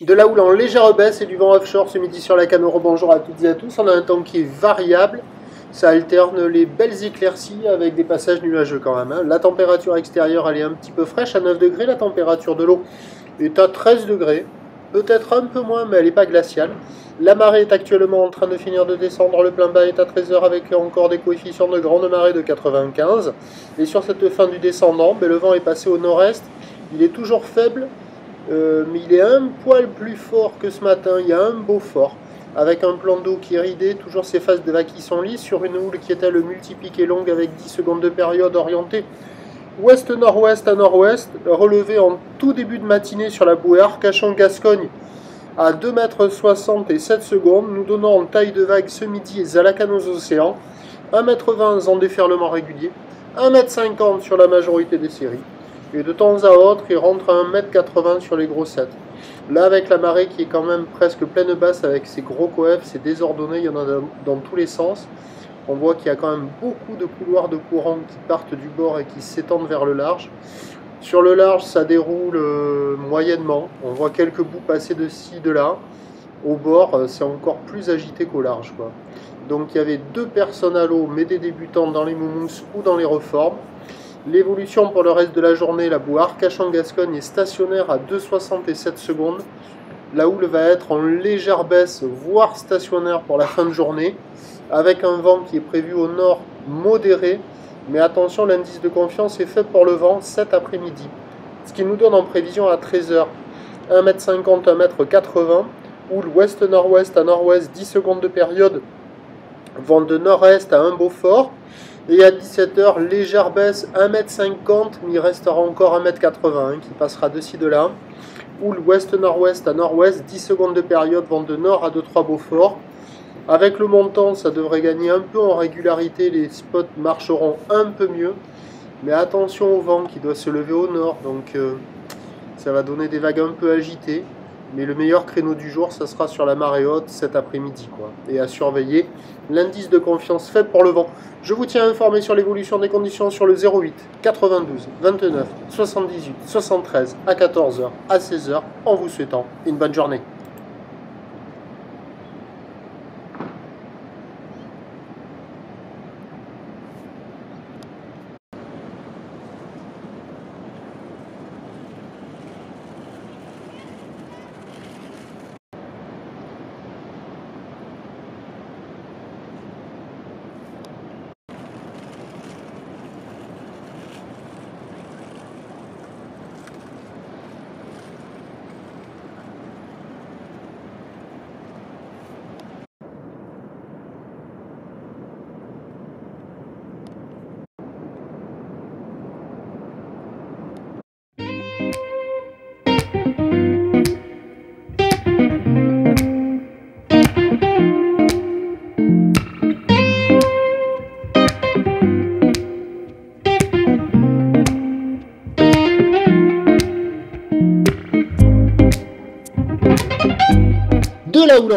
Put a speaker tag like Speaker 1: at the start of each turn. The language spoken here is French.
Speaker 1: De la houle en légère baisse et du vent offshore ce midi sur la Camero. Bonjour à toutes et à tous. On a un temps qui est variable. Ça alterne les belles éclaircies avec des passages nuageux quand même. La température extérieure elle est un petit peu fraîche à 9 degrés. La température de l'eau est à 13 degrés. Peut-être un peu moins mais elle n'est pas glaciale. La marée est actuellement en train de finir de descendre. Le plein bas est à 13 h avec encore des coefficients de grande marée de 95. Et sur cette fin du descendant, le vent est passé au nord-est. Il est toujours faible. Mais il est un poil plus fort que ce matin, il y a un beau fort, avec un plan d'eau qui est ridé, toujours ces phases de vagues qui sont lisses, sur une houle qui est elle multipliquée longue avec 10 secondes de période orientée ouest-nord-ouest à nord-ouest, relevée en tout début de matinée sur la bouée Arcachon-Gascogne à 2,60 m et 7 secondes, nous donnant en taille de vague ce midi Zalacan aux océans, 1,20 m en déferlement régulier, 1,50 m sur la majorité des séries. Et de temps à autre, il rentre à 1,80 m sur les grossettes. Là, avec la marée qui est quand même presque pleine basse, avec ses gros coefs, c'est désordonné, il y en a dans tous les sens. On voit qu'il y a quand même beaucoup de couloirs de courant qui partent du bord et qui s'étendent vers le large. Sur le large, ça déroule moyennement. On voit quelques bouts passer de ci, de là. Au bord, c'est encore plus agité qu'au large, quoi. Donc il y avait 2 personnes à l'eau, mais des débutants dans les moumousses ou dans les reformes. L'évolution pour le reste de la journée, la bouée Arcachon-Gascogne est stationnaire à 2,67 secondes. La houle va être en légère baisse, voire stationnaire pour la fin de journée, avec un vent qui est prévu au nord modéré. Mais attention, l'indice de confiance est fait pour le vent cet après-midi. Ce qui nous donne en prévision à 13 h 1,50 m, 1,80 m, houle ouest-nord-ouest à nord-ouest, 10 secondes de période, vent de nord-est à un Beaufort. Et à 17 h, légère baisse, 1,50 m, mais il restera encore 1,80 m qui passera de ci de là. Houle ouest-nord-ouest à nord-ouest, 10 secondes de période, vent de nord à 2-3 Beaufort. Avec le montant, ça devrait gagner un peu en régularité, les spots marcheront un peu mieux. Mais attention au vent qui doit se lever au nord, donc ça va donner des vagues un peu agitées. Mais le meilleur créneau du jour, ça sera sur la marée haute cet après-midi, quoi. Et à surveiller, l'indice de confiance fait pour le vent. Je vous tiens informé sur l'évolution des conditions sur le 08 92 29 78 73 à 14 h, à 16 h, en vous souhaitant une bonne journée. De la houle